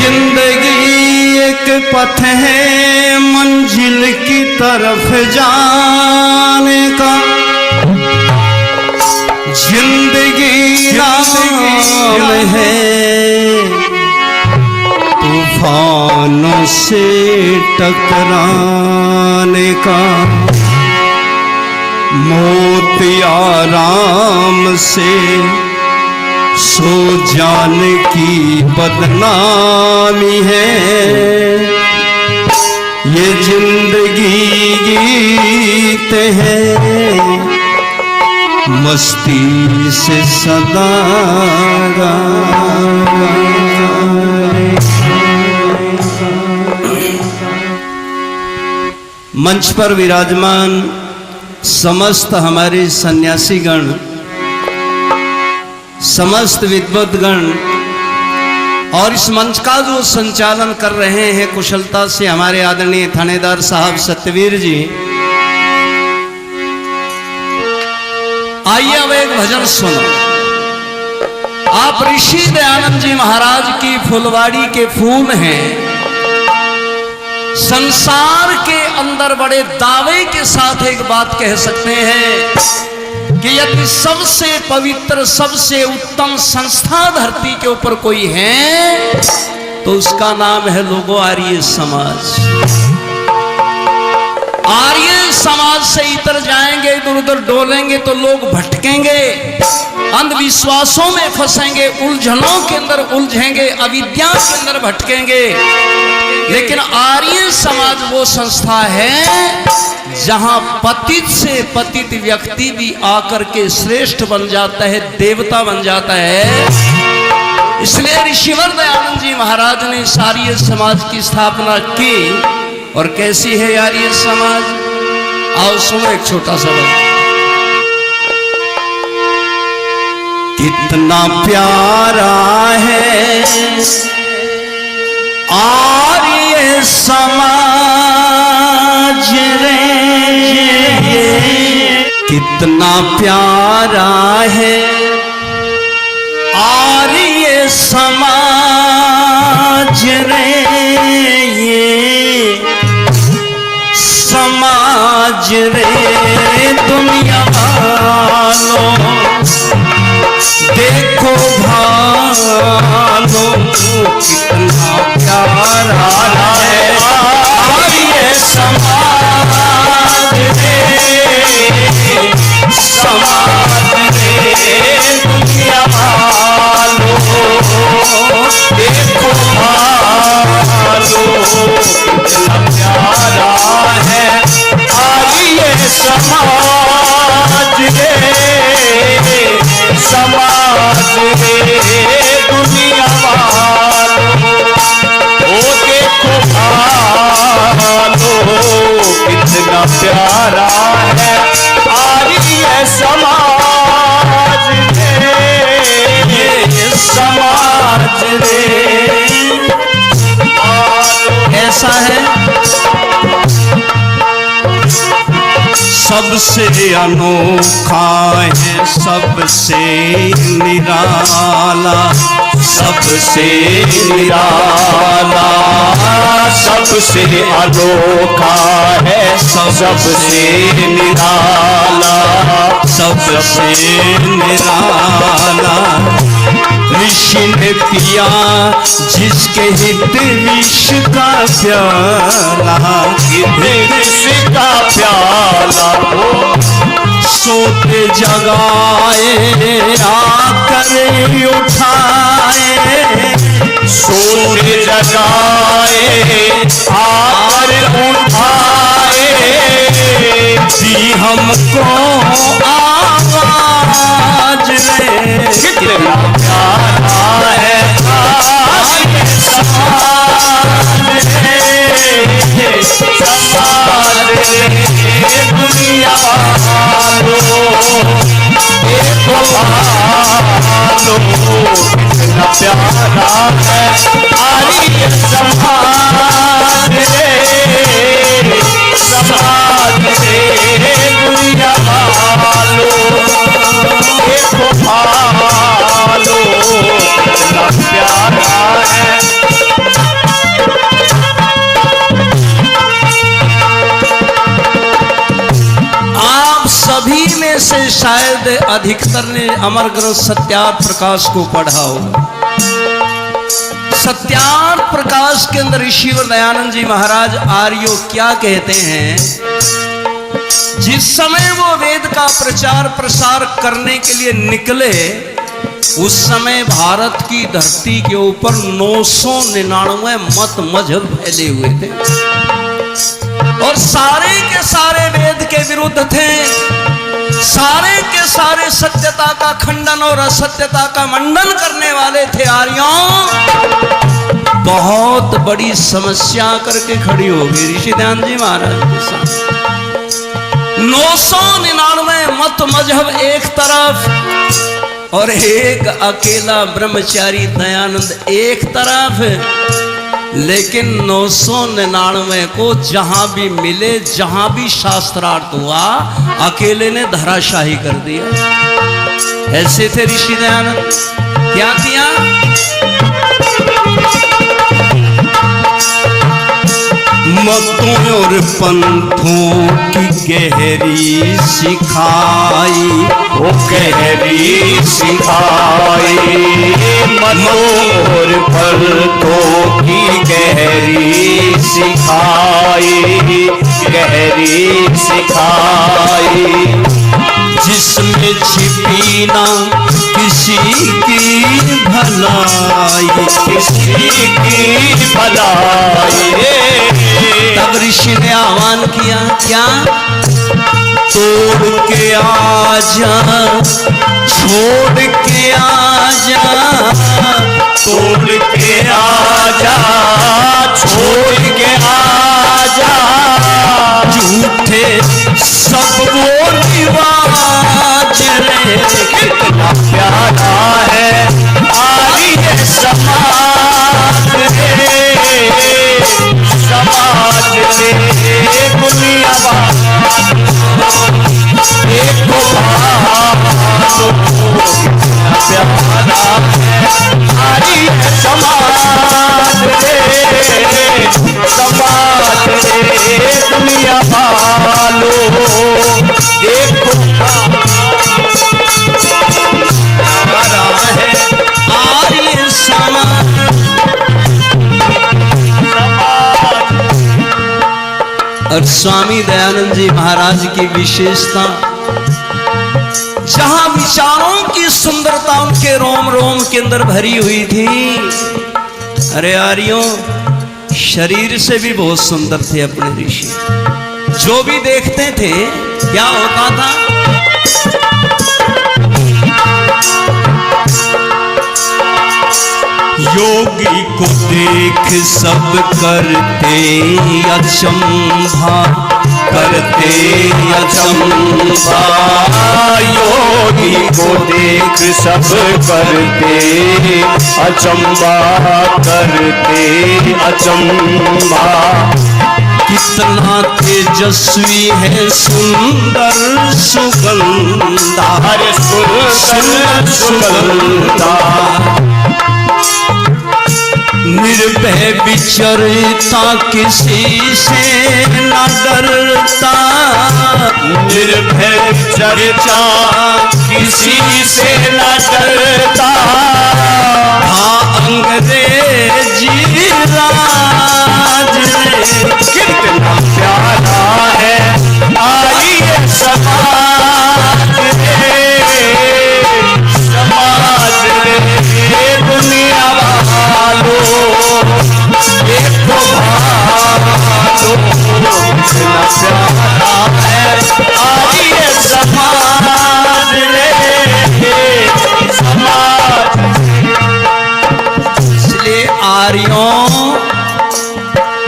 जिंदगी एक पथ है मंजिल की तरफ जाने का, जिंदगी नाम है तूफानों से टकराने का। मौत आराम से सो जाने की बदनामी है, ये जिंदगी गीत है मस्ती से सदा मंच पर विराजमान समस्त हमारे सन्यासीगण, समस्त विद्वद्गण और इस मंच का जो संचालन कर रहे हैं कुशलता से हमारे आदरणीय थानेदार साहब सत्यवीर जी। आइए अब एक भजन सुनो। आप ऋषि दयानंद जी महाराज की फुलवाड़ी के फूल हैं। संसार के अंदर बड़े दावे के साथ एक बात कह सकते हैं कि यदि सबसे पवित्र सबसे उत्तम संस्था धरती के ऊपर कोई है तो उसका नाम है लोगो आर्य समाज। आर्य समाज से इतर जाएंगे, इधर उधर डोलेंगे तो लोग भटकेंगे, अंधविश्वासों में फंसेंगे, उलझनों के अंदर उलझेंगे, अविद्या के अंदर भटकेंगे। लेकिन आर्य समाज वो संस्था है जहां पतित से पतित व्यक्ति भी आकर के श्रेष्ठ बन जाता है, देवता बन जाता है। इसलिए ऋषिवर दयानंद जी महाराज ने इस आर्य समाज की स्थापना की। और कैसी है आर्य समाज, आओ सुनो एक छोटा सा बात। कितना प्यारा है आर्य समाज रे, कितना प्यारा है आर्य समाज रे, ये समाज रे दुनिया वालों देखो भालो कितना प्यारा है आर्य समाज रे, समाज रे दुनिया वालों देखो भालो कितना प्यारा है आर्य समाज रे, समाज रे दुनिया वालों ओ देखो भालो कितना प्यारा है आर्य समाज रे, समाज रे। ऐसा है सबसे अनोखा है, सबसे निराला, सबसे निराला, सबसे अनोखा है, सबसे निराला, सबसे निराला। ऋषि ने पिया जिसके हित विष का प्याला, विष का प्याला सोते जगाए आकर उठाए, सोते जगाए आकर उठाए, दी हमको आवाज रे कितना प्यारा है आर्य समाज रे, समाज रे दुनिया वालों देखो भालो कितना प्यारा है आर्य समाज रे, समाज रे दुनिया वालों देखो भालो कितना प्यारा है अधिकतर ने अमर ग्रंथ सत्यार्थ प्रकाश को पढ़ा होगा। सत्यार्थ प्रकाश के अंदर ईश्वर दयानंद जी महाराज आर्यो क्या कहते हैं, जिस समय वो वेद का प्रचार प्रसार करने के लिए निकले उस समय भारत की धरती के ऊपर 999 मत मजहब फैले हुए थे और सारे के सारे वेद के विरुद्ध थे, सारे के सारे सत्यता का खंडन और असत्यता का मंडन करने वाले थे। आर्यों बहुत बड़ी समस्या करके खड़ी हो गई ऋषि दयानंद जी महाराज के साथ। 999 मत मजहब एक तरफ और एक अकेला ब्रह्मचारी दयानंद एक तरफ, लेकिन 999 को जहां भी मिले, जहां भी शास्त्रार्थ हुआ, अकेले ने धराशाही कर दिया। ऐसे थे ऋषि दयानंद। क्या किया? मतों और पंथों की गहरी सिखाई, वो गहरी सिखाई, मतों और पंथों की गहरी सिखाई, गहरी सिखाई, जिसमें छिपी ना किसी की भलाई, किसी की भलाई। तब ऋषि ने आह्वान किया, क्या? तोड़ के आजा, छोड़ के आजा, तोड़ के आजा, छोड़ के आजा, झूठे सब वो रिवाज रे, कितना प्यारा है आर्य समाज रे, समाज रे दुनिया एक प्यारा है आर्य समाज रे, समाज रे दुनिया वालो एक है आर्य समाज। और स्वामी दयानंद जी महाराज की विशेषता, जहां विचारों की सुंदरता उनके रोम रोम के अंदर भरी हुई थी। अरे आर्यों, शरीर से भी बहुत सुंदर थे अपने ऋषि। जो भी देखते थे क्या होता था, योगी को देख सब करते अचंभा, करते अचंभा, योगी को देख सब करते अचंभा, करते अचंभा। कितना तेजस्वी है सुंदर सुगंधा, हरे सुंदर सुगंधा, निर्भय विचरता किसी से न डरता, निर्भय चर्चा किसी से न डरता। हाँ अंग्रेजी राज कितना प्यारा है आर्य समाज रे, समाज रे दुनिया वालों एक भालो, कितना प्यारा है आर्य समाज रे, समाज। इसलिए आर्यों,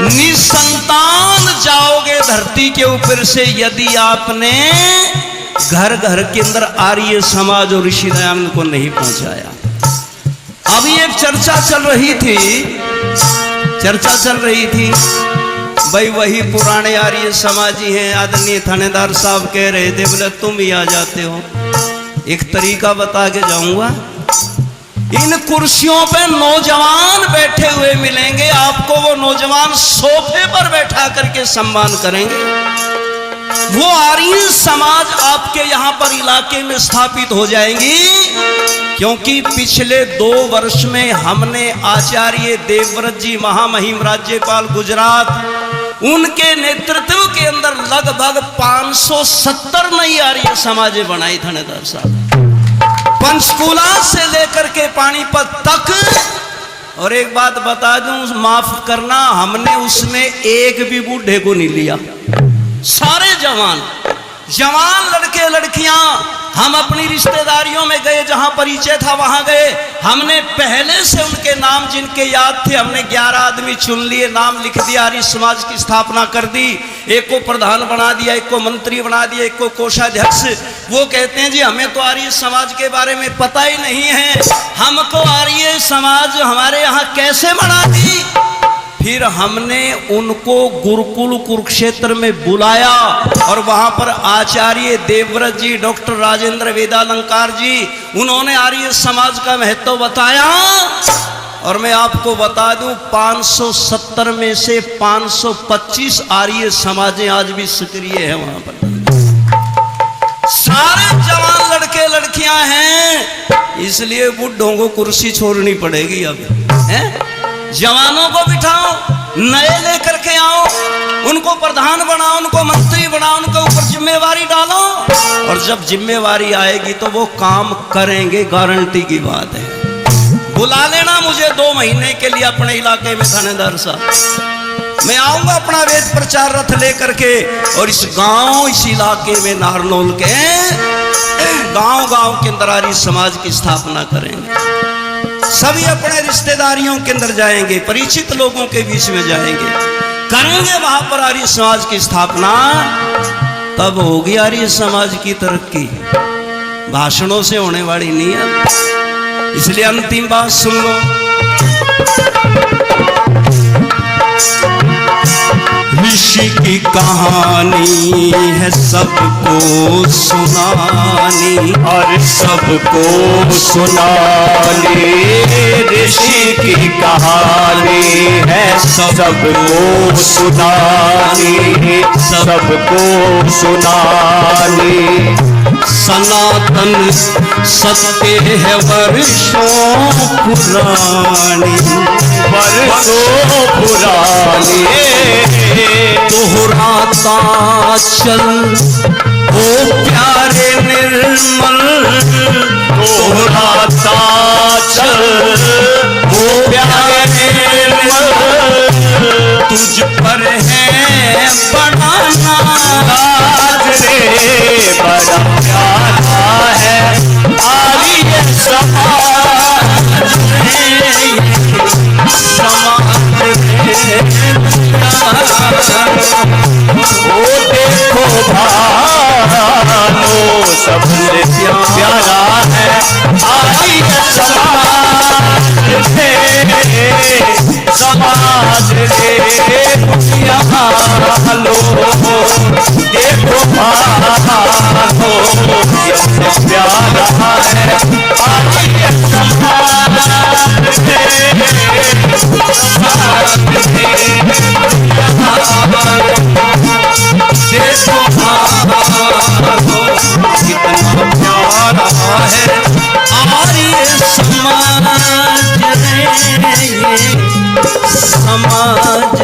निसंतान जाओगे धरती के ऊपर से यदि आपने घर घर के अंदर आर्य समाज और ऋषि दयानंद को नहीं पहुंचाया। अभी एक चर्चा चल रही थी, भाई वही पुराने आर्य समाजी हैं। आदरणीय थानेदार साहब कह रहे थे, बोले तुम ही आ जाते हो। एक तरीका बता के जाऊंगा, इन कुर्सियों पे नौजवान बैठे हुए मिलेंगे आपको, वो नौजवान सोफे पर बैठा करके सम्मान करेंगे। वो आर्य समाज आपके यहाँ पर इलाके में स्थापित हो जाएंगी, क्योंकि पिछले 2 वर्ष में हमने आचार्य देवव्रत जी महामहिम राज्यपाल गुजरात, उनके नेतृत्व के अंदर लगभग 570 नई आर्य समाजें बनाई थानेदार साहब, पंचकूला से लेकर के पानीपत तक। और एक बात बता दूं, माफ करना, हमने उसमें एक भी बूढ़े को नहीं लिया, सारे जवान लड़के लड़कियां। हम अपनी रिश्तेदारियों में गए, जहां परिचय था वहां गए, हमने पहले से उनके नाम जिनके याद थे, हमने 11 आदमी चुन लिए, नाम लिख दिया, आर्य समाज की स्थापना कर दी। एक को प्रधान बना दिया, एक को मंत्री बना दिया, एक को कोषाध्यक्ष। वो कहते हैं जी हमें तो आर्य समाज के बारे में पता ही नहीं है, हमको आर्य समाज हमारे यहाँ कैसे बना दी। फिर हमने उनको गुरुकुल कुरुक्षेत्र में बुलाया और वहां पर आचार्य देवव्रत जी, डॉक्टर राजेंद्र वेदालंकार जी, उन्होंने आर्य समाज का महत्व बताया। और मैं आपको बता दूं, 570 में से 525 आर्य समाजें आज भी सक्रिय है वहां पर। सारे जवान लड़के लड़कियां हैं, इसलिए बुढ़ों को कुर्सी छोड़नी पड़ेगी अब, है? जवानों को बिठाओ, नए लेकर के आओ, उनको प्रधान बनाओ, उनको मंत्री बनाओ, उनको ऊपर जिम्मेवारी डालो, और जब जिम्मेवारी आएगी तो वो काम करेंगे, गारंटी की बात है। बुला लेना मुझे 2 महीने के लिए अपने इलाके में थानेदार साहब, मैं आऊंगा अपना वेद प्रचार रथ लेकर के, और इस गांव, इस इलाके में नारनौल के गांव के अंदर आर्य समाज की स्थापना करेंगे। सभी अपने रिश्तेदारियों के अंदर जाएंगे, परिचित लोगों के बीच में जाएंगे, करेंगे वहां पर आर्य समाज की स्थापना। तब होगी आर्य समाज की तरक्की, भाषणों से होने वाली नहीं है। इसलिए अंतिम बात सुन लो, ऋषि की कहानी है सबको सुनानी, और सबको सुनानी। ऋषि की कहानी है सबको सुनानी, सबको सुनानी। सनातन सत्य है वर्षों पुरानी, वर्षों पुरानी। दोहराता चल ओ प्यारे निर्मल, दोहराता चल ओ प्यारे निर्मल। तुझ पर है बड़ा नाज रे, बड़ा प्यारा है आर्य समाज रे, समाज वो देखो भानो सबसे प्यारा है आर्य समाज रे, समाज रे। यहाँ लो देखो भानो सबसे प्यारा है आर्य समाज रे, समाज रे। देखो कितना प्यारा है आर्य समाज रे, समाज